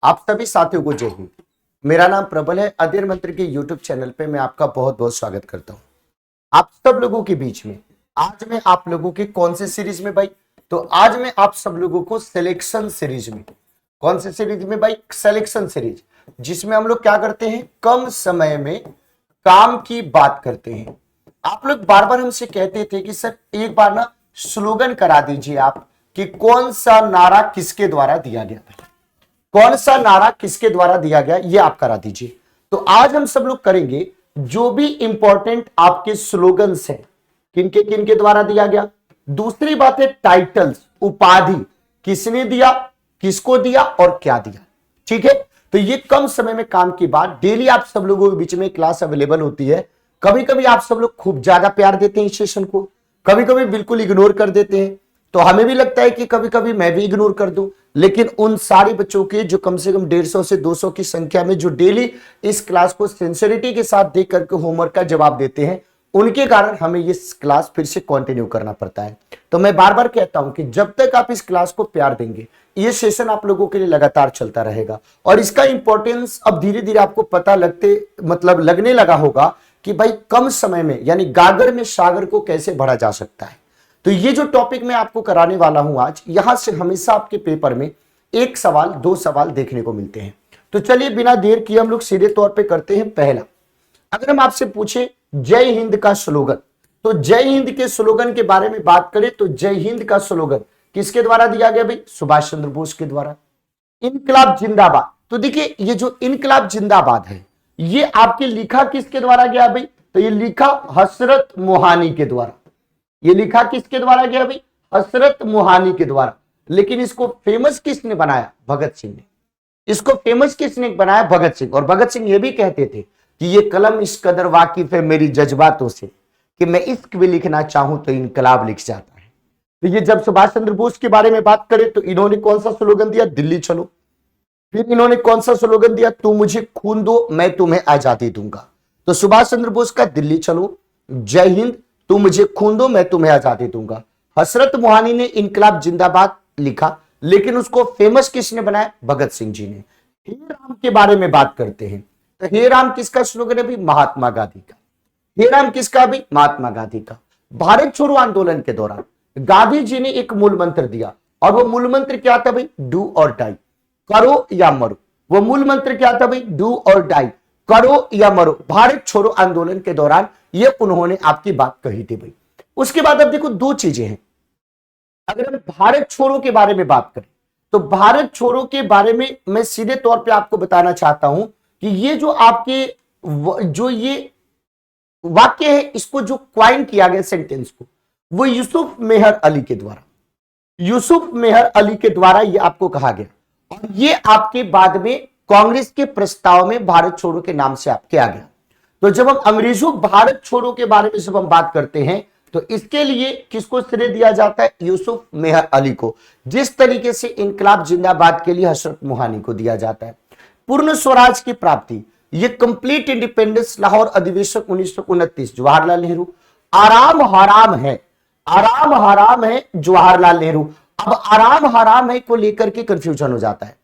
आप सभी साथियों को जय हिंद। मेरा नाम प्रबल है। अधीर मंत्र के यूट्यूब चैनल पे मैं आपका बहुत बहुत स्वागत करता हूं। आप सब लोगों के बीच में आज मैं आप लोगों के कौन से सीरीज में भाई, तो आज मैं आप सब लोगों को सिलेक्शन सीरीज में, कौन से सीरीज में भाई, सिलेक्शन सीरीज, जिसमें हम लोग क्या करते हैं, कम समय में काम की बात करते हैं। आप लोग बार बार हमसे कहते थे कि सर एक बार ना स्लोगन करा दीजिए आप कि कौन सा नारा किसके द्वारा दिया गया था, कौन सा नारा किसके द्वारा दिया गया, ये आप करा दीजिए। तो आज हम सब लोग करेंगे जो भी इंपॉर्टेंट आपके स्लोगन्स हैं, किनके किनके द्वारा दिया गया। दूसरी बात है टाइटल्स, उपाधि, किसने दिया, किसको दिया और क्या दिया। ठीक है, तो ये कम समय में काम की बात। डेली आप सब लोगों के बीच में क्लास अवेलेबल होती है। कभी कभी आप सब लोग खूब ज्यादा प्यार देते हैं इस सेशन को, कभी कभी बिल्कुल इग्नोर कर देते हैं। तो हमें भी लगता है कि कभी कभी मैं भी इग्नोर कर दूं, लेकिन उन सारे बच्चों के जो कम से कम 150 से 200 की संख्या में जो डेली इस क्लास को सिंसियरिटी के साथ देख करके होमवर्क का जवाब देते हैं, उनके कारण हमें ये क्लास फिर से कंटिन्यू करना पड़ता है। तो मैं बार बार कहता हूं कि जब तक आप इस क्लास को प्यार देंगे, ये सेशन आप लोगों के लिए लगातार चलता रहेगा। और इसका इंपॉर्टेंस अब धीरे धीरे आपको पता लगने लगा होगा कि भाई कम समय में यानी गागर में सागर को कैसे भरा जा सकता है। तो ये जो टॉपिक मैं आपको कराने वाला हूं आज, यहां से हमेशा आपके पेपर में एक सवाल, दो सवाल देखने को मिलते हैं। तो चलिए बिना देर किए हम लोग सीधे तौर पे करते हैं। पहला, अगर हम आपसे पूछे जय हिंद का स्लोगन, तो जय हिंद के स्लोगन के बारे में बात करें तो जय हिंद का स्लोगन किसके द्वारा दिया गया भाई, सुभाष चंद्र बोस के द्वारा। इनकलाब जिंदाबाद, तो देखिए ये जो इनकलाब जिंदाबाद है, ये आपके लिखा किसके द्वारा गया भाई, तो ये लिखा हसरत मोहानी के द्वारा। ये लिखा किसके द्वारा गया भाई, हसरत मोहानी के द्वारा। लेकिन इसको फेमस किसने बनाया, भगत सिंह ने। इसको फेमस किसने बनाया, भगत सिंह। और भगत सिंह ये भी कहते थे कि ये कलम इस कदर वाकिफ है मेरी जज्बातों से कि मैं इश्क भी लिखना चाहूं तो इनकलाब लिख जाता है। तो ये जब सुभाष चंद्र बोस के बारे में बात करें तो इन्होंने कौन सा स्लोगन दिया, दिल्ली चलो। फिर इन्होंने कौन सा स्लोगन दिया, तू मुझे खून दो मैं तुम्हें आजादी दूंगा। तो सुभाष चंद्र बोस का दिल्ली चलो, जय हिंद, तू मुझे खून दो मैं तुम्हें आजादी दूंगा। हसरत मोहानी ने इनकलाब जिंदाबाद लिखा, लेकिन उसको फेमस किसने बनाया, भगत सिंह जी ने। हे राम के बारे में बात करते हैं तो हे राम किसका स्लोगन है भी, महात्मा गांधी का। हे राम किसका भी, महात्मा गांधी का। भारत छोड़ो आंदोलन के दौरान गांधी जी ने एक मूल मंत्र दिया, और वो मूल मंत्र क्या था भाई, डू और डाई, करो या मरो। वो मूल मंत्र क्या था भाई, डू और डाई, करो या मरो। भारत छोड़ो आंदोलन के दौरान ये उन्होंने आपकी बात कही थी भाई। उसके बाद अब देखो दो चीजें हैं। अगर हम भारत छोड़ो के बारे में बात करें तो भारत छोड़ो के बारे में मैं सीधे तौर पे आपको बताना चाहता हूं कि ये जो आपके जो ये वाक्य है, इसको जो क्वाइन किया गया सेंटेंस को, वो यूसुफ मेहर अली के द्वारा, यूसुफ मेहर अली के द्वारा ये आपको कहा गया। और ये आपके बाद में कांग्रेस के प्रस्ताव में भारत छोड़ो के नाम से आपके आ गया। तो जब हम अंग्रेजों भारत छोड़ो के बारे में जब हम बात करते हैं तो इसके लिए किसको श्रेय दिया जाता है, यूसुफ मेहर अली को। जिस तरीके से इनकलाब जिंदाबाद के लिए हसरत मोहानी को दिया जाता है। पूर्ण स्वराज की प्राप्ति, ये कंप्लीट इंडिपेंडेंस, लाहौर अधिवेशन 1929, जवाहरलाल नेहरू। आराम हराम है, आराम हराम है, जवाहरलाल नेहरू। अब आराम हराम है को लेकर के कंफ्यूजन हो जाता है।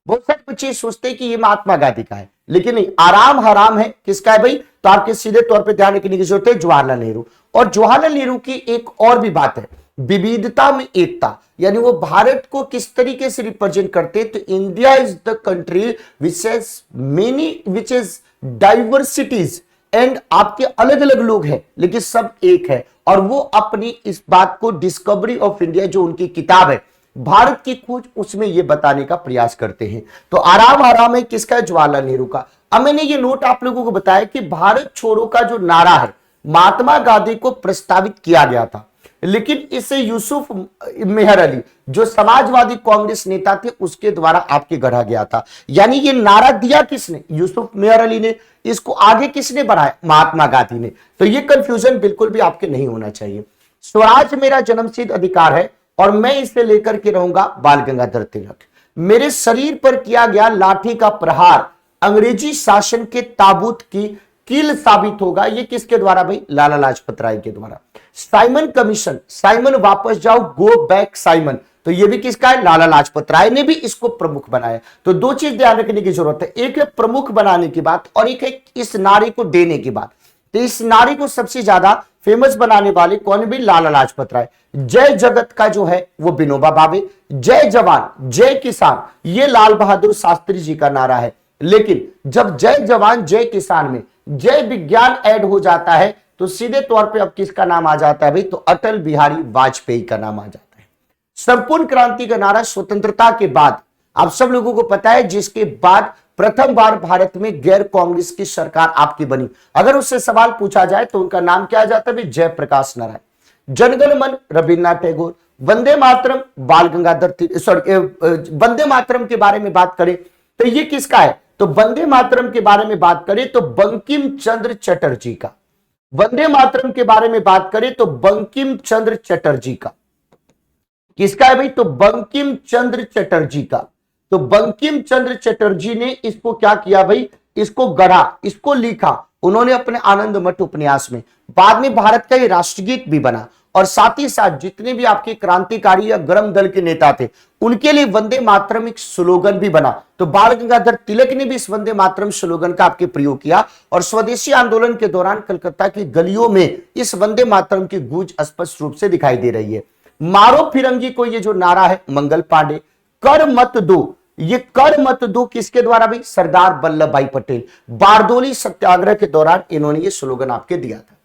बहुत सारे बच्चे सोचते हैं कि ये महात्मा गांधी का है, लेकिन नहीं, आराम हराम है किसका है भाई, तो आपके सीधे तौर पे ध्यान रखने की जरूरत है, जवाहरलाल नेहरू। और जवाहरलाल नेहरू की एक और भी बात है, विविधता में एकता, यानी वो भारत को किस तरीके से रिप्रेजेंट करते हैं, तो India is the country which has many, which is diversities, and आपके अलग अलग लोग हैं लेकिन सब एक है। और वो अपनी इस बात को डिस्कवरी ऑफ इंडिया, जो उनकी किताब है भारत की खोज, उसमें ये बताने का प्रयास करते हैं। तो आराम आराम है किसका है, जवाहरलाल नेहरू का। अब मैंने ये नोट आप लोगों को बताया कि भारत छोड़ो का जो नारा है महात्मा गांधी को प्रस्तावित किया गया था, लेकिन इसे यूसुफ मेहर अली जो समाजवादी कांग्रेस नेता थे उसके द्वारा आपके गढ़ा गया था। यानी ये नारा दिया किसने, यूसुफ मेहर अली ने। इसको आगे किसने बढ़ाया, महात्मा गांधी ने। तो ये कंफ्यूजन बिल्कुल भी आपके नहीं होना चाहिए। स्वराज मेरा जन्मसिद्ध अधिकार है और मैं इसे लेकर के रहूंगा बाल गंगाधर तिलक। मेरे शरीर पर किया गया लाठी का प्रहार अंग्रेजी शासन के ताबूत की कील साबित होगा। ये किसके द्वारा भाई, लाला लाजपत राय के द्वारा। साइमन कमीशन, साइमन वापस जाओ, गो बैक साइमन, तो ये भी किसका है, लाला लाजपत राय ने भी इसको प्रमुख बनाया। तो दो चीज ध्यान रखने की जरूरत है, एक है प्रमुख बनाने की बात और एक है इस नारे को देने की बात। तो इस नारे को सबसे ज्यादा फेमस बनाने वाले कौन भी, लाला लाजपत राय। जय जगत का जो है वो विनोबा भावे, जय जवान जय किसान ये लाल बहादुर शास्त्री जी का नारा है। लेकिन जब जय जवान जय किसान में जय विज्ञान ऐड हो जाता है तो सीधे तौर पे अब किसका नाम आ जाता है भाई, तो अटल बिहारी वाजपेयी का नाम आ जाता है। संपूर्ण क्रांति का नारा स्वतंत्रता के बाद आप सब लोगों को पता है, जिसके बाद प्रथम बार भारत में गैर कांग्रेस की सरकार आपकी बनी। अगर उससे सवाल पूछा जाए तो उनका नाम क्या आ जाता है, जयप्रकाश नारायण। जनगण मन रविन्द्रनाथ टैगोर, वंदे मातरम बाल गंगाधर, वंदे मातरम के बारे में बात करें तो ये किसका है, तो वंदे मातरम के बारे में बात करें तो बंकिम चंद्र चटर्जी का। वंदे मातरम के बारे में बात करें तो बंकिम चंद्र चटर्जी का। किसका है भाई, तो बंकिम चंद्र चटर्जी का। तो बंकिम चंद्र चटर्जी ने इसको क्या किया भाई, इसको गढ़ा, इसको लिखा उन्होंने अपने आनंद मठ उपन्यास में। बाद में भारत का ये राष्ट्रगीत भी बना और साथ ही साथ जितने भी आपके क्रांतिकारी या गर्म दल के नेता थे उनके लिए वंदे मातरम एक स्लोगन भी बना। तो बाल गंगाधर तिलक ने भी इस वंदे मातरम स्लोगन का आपके प्रयोग किया और स्वदेशी आंदोलन के दौरान कलकत्ता की गलियों में इस वंदे मातरम की गूंज स्पष्ट रूप से दिखाई दे रही है। मारो फिरंगी को ये जो नारा है मंगल पांडे, कर मत दो, ये कर मत दो किसके द्वारा भाई, सरदार वल्लभ भाई पटेल। बारदोली सत्याग्रह के दौरान इन्होंने ये स्लोगन आपके दिया था।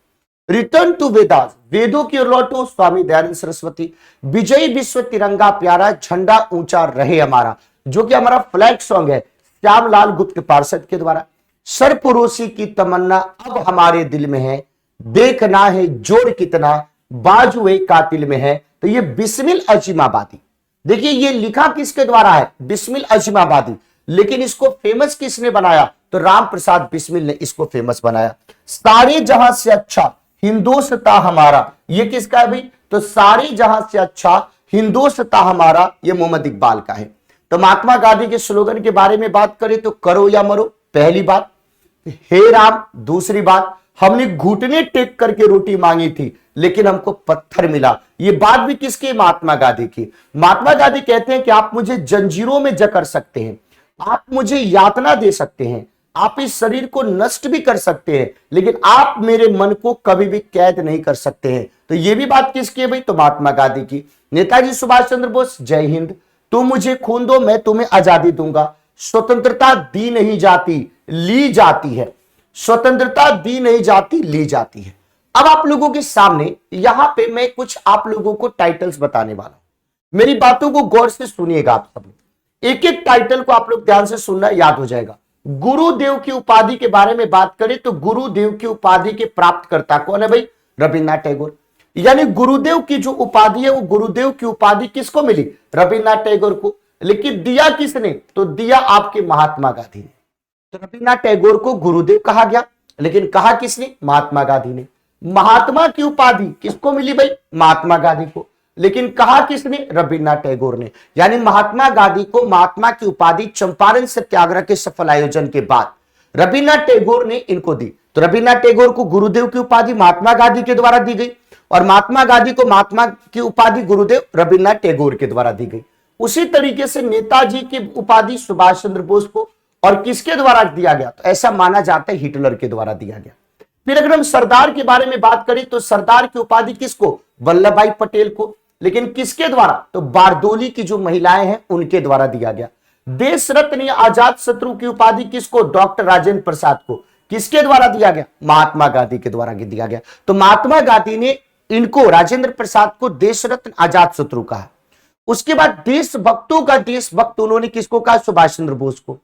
रिटर्न टू वेदास, वेदों की ओर लौटो, स्वामी दयानंद सरस्वती। विजयी विश्व तिरंगा प्यारा, झंडा ऊंचा रहे हमारा, जो कि हमारा फ्लैग सॉन्ग है श्यामलाल गुप्त पार्षद के द्वारा। सरपरोसी की तमन्ना अब हमारे दिल में है, देखना है जोर कितना बाजुए कातिल में है। तो ये बिस्मिल अजीमाबादी, देखिए ये लिखा किसके द्वारा है, बिस्मिल अजीमाबादी। लेकिन इसको फेमस किसने बनाया, तो राम प्रसाद बिस्मिल ने इसको फेमस बनाया। सारे जहां से अच्छा हिंदोस्ता हमारा, ये किसका है भाई, तो सारे जहां से अच्छा हिंदोस्ता हमारा, ये मोहम्मद इकबाल का है। तो महात्मा गांधी के स्लोगन के बारे में बात करें तो करो या मरो पहली बात, हे राम दूसरी बात, हमने घुटने टेक करके रोटी मांगी थी लेकिन हमको पत्थर मिला। ये बात भी किसकी, महात्मा गांधी की। महात्मा गांधी कहते हैं कि आप मुझे जंजीरों में जकड़ सकते हैं, आप मुझे यातना दे सकते हैं, आप इस शरीर को नष्ट भी कर सकते हैं, लेकिन आप मेरे मन को कभी भी कैद नहीं कर सकते हैं। तो ये भी बात किसकी है भाई, तो महात्मा गांधी की। नेताजी सुभाष चंद्र बोस, जय हिंद। तुम मुझे खून दो मैं तुम्हें आजादी दूंगा। स्वतंत्रता दी नहीं जाती ली जाती है, स्वतंत्रता दी नहीं जाती ली जाती है। अब आप लोगों के सामने यहां पे मैं कुछ आप लोगों को टाइटल्स बताने वाला हूं, मेरी बातों को गौर से सुनिएगा आप सब लोग। एक एक टाइटल को आप लोग ध्यान से सुनना, याद हो जाएगा। गुरुदेव की उपाधि के बारे में बात करें तो गुरुदेव की उपाधि के प्राप्तकर्ता कौन है भाई, रविन्द्रनाथ टैगोर। यानी गुरुदेव की जो उपाधि है वो गुरुदेव की उपाधि किसको मिली, रविन्द्रनाथ टैगोर को। लेकिन दिया किसने, तो दिया आपके महात्मा गांधी ने। तो रविन्द्रनाथ टैगोर को गुरुदेव कहा गया, लेकिन कहा किसने, महात्मा गांधी ने। महात्मा की उपाधि किसको मिली भाई, महात्मा गांधी को, लेकिन कहा किसने, रविन्द्रनाथ टैगोर ने। यानी महात्मा गांधी को महात्मा की उपाधि चंपारण सत्याग्रह के सफल आयोजन के बाद रविन्द्रनाथ टैगोर ने इनको दी। तो रविन्द्रनाथ टैगोर को गुरुदेव की उपाधि महात्मा गांधी के द्वारा दी गई और महात्मा गांधी को महात्मा की उपाधि गुरुदेव रविन्द्रनाथ टैगोर के द्वारा दी गई। उसी तरीके से नेताजी की उपाधि सुभाष चंद्र बोस को और किसके द्वारा दिया गया, तो ऐसा माना जाता है हिटलर के द्वारा दिया गया। फिर अगर हम सरदार के बारे में बात करें तो सरदार की उपाधि किसको, वल्लभ भाई पटेल को, लेकिन किसके द्वारा, तो बारदोली की जो महिलाएं हैं उनके द्वारा दिया गया। देश रत्न या आजाद शत्रु की उपाधि किसको, डॉक्टर राजेंद्र प्रसाद को, किसके द्वारा दिया गया, महात्मा गांधी के द्वारा दिया गया। तो महात्मा गांधी ने इनको राजेंद्र प्रसाद को देश रत्न आजाद शत्रु कहा। उसके बाद देशभक्तों का देशभक्त उन्होंने किसको कहा, सुभाष चंद्र बोस को।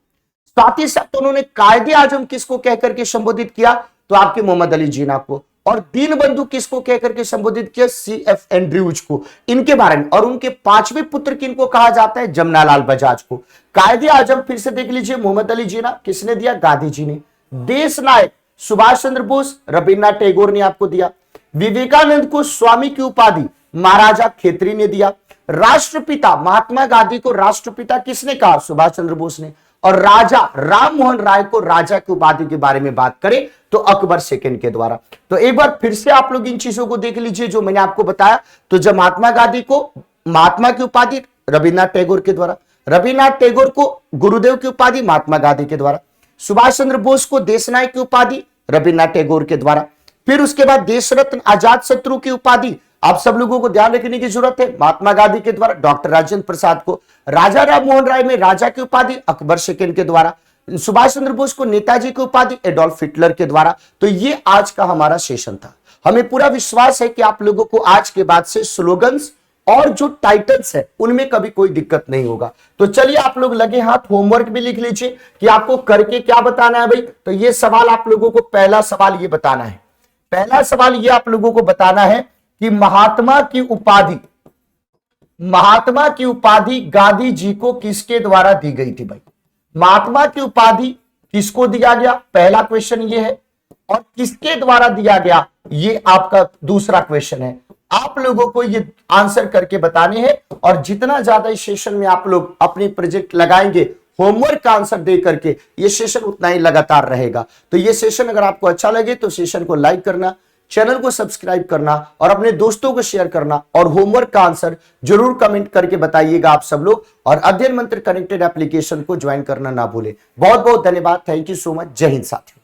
साथ ही साथ उन्होंने कायदे आजम किसको कहकर के संबोधित किया, तो आपके मोहम्मद अली जिन्ना को। और दीन बंधु किसको कहकर के संबोधित किया, CF एंड्रयूज को, इनके बारे में। और उनके पांचवें पुत्र किनको कहा जाता है, जमनालाल बजाज को। कायदे आजम फिर से देख लीजिए, मोहम्मद अली जिन्ना किसने दिया, गांधी जी ने। देश नायक सुभाष चंद्र बोस, रविन्द्रनाथ टैगोर ने आपको दिया। विवेकानंद को स्वामी की उपाधि महाराजा खेत्री ने दिया। राष्ट्रपिता महात्मा गांधी को राष्ट्रपिता किसने कहा, सुभाष चंद्र बोस ने। और राजा राम मोहन राय को राजा की उपाधि के बारे में बात करें तो अकबर सेकंड के द्वारा। तो एक बार फिर से आप लोग इन चीजों को देख लीजिए जो मैंने आपको बताया। तो जब महात्मा गांधी को महात्मा की उपाधि रविन्द्रनाथ टैगोर के द्वारा, रविन्द्रनाथ टैगोर को गुरुदेव की उपाधि महात्मा गांधी के द्वारा, सुभाष चंद्र बोस को देशनायक की उपाधि रविन्द्रनाथ टैगोर के द्वारा, फिर उसके बाद देश रत्न आजाद शत्रु की उपाधि आप सब लोगों को ध्यान रखने की जरूरत है महात्मा गांधी के द्वारा, डॉक्टर राजेंद्र प्रसाद को राजा राम मोहन राय में राजा की उपाधि अकबर सेकंड के द्वारा, सुभाष चंद्र बोस को नेताजी की उपाधि एडोल्फ हिटलर के द्वारा। तो ये आज का हमारा सेशन था। हमें पूरा विश्वास है कि आप लोगों को आज के बाद से स्लोगन्स और जो टाइटल्स है उनमें कभी कोई दिक्कत नहीं होगा। तो चलिए आप लोग लगे हाथ होमवर्क भी लिख लीजिए कि आपको करके क्या बताना है भाई। तो ये सवाल आप लोगों को, पहला सवाल ये बताना है, पहला सवाल ये आप लोगों को बताना है कि महात्मा की उपाधि गांधी जी को किसके द्वारा दी गई थी भाई। महात्मा की उपाधि किसको दिया गया, पहला क्वेश्चन ये है, और किसके द्वारा दिया गया ये आपका दूसरा क्वेश्चन है। आप लोगों को ये आंसर करके बताने हैं, और जितना ज्यादा इस सेशन में आप लोग अपनी प्रोजेक्ट लगाएंगे होमवर्क का आंसर दे करके, ये सेशन उतना ही लगातार रहेगा। तो ये सेशन अगर आपको अच्छा लगे तो सेशन को लाइक करना, चैनल को सब्सक्राइब करना और अपने दोस्तों को शेयर करना, और होमवर्क का आंसर जरूर कमेंट करके बताइएगा आप सब लोग। और अध्ययन मंत्र कनेक्टेड एप्लीकेशन को ज्वाइन करना ना भूले। बहुत बहुत धन्यवाद, थैंक यू सो मच, जय हिंद साथियों।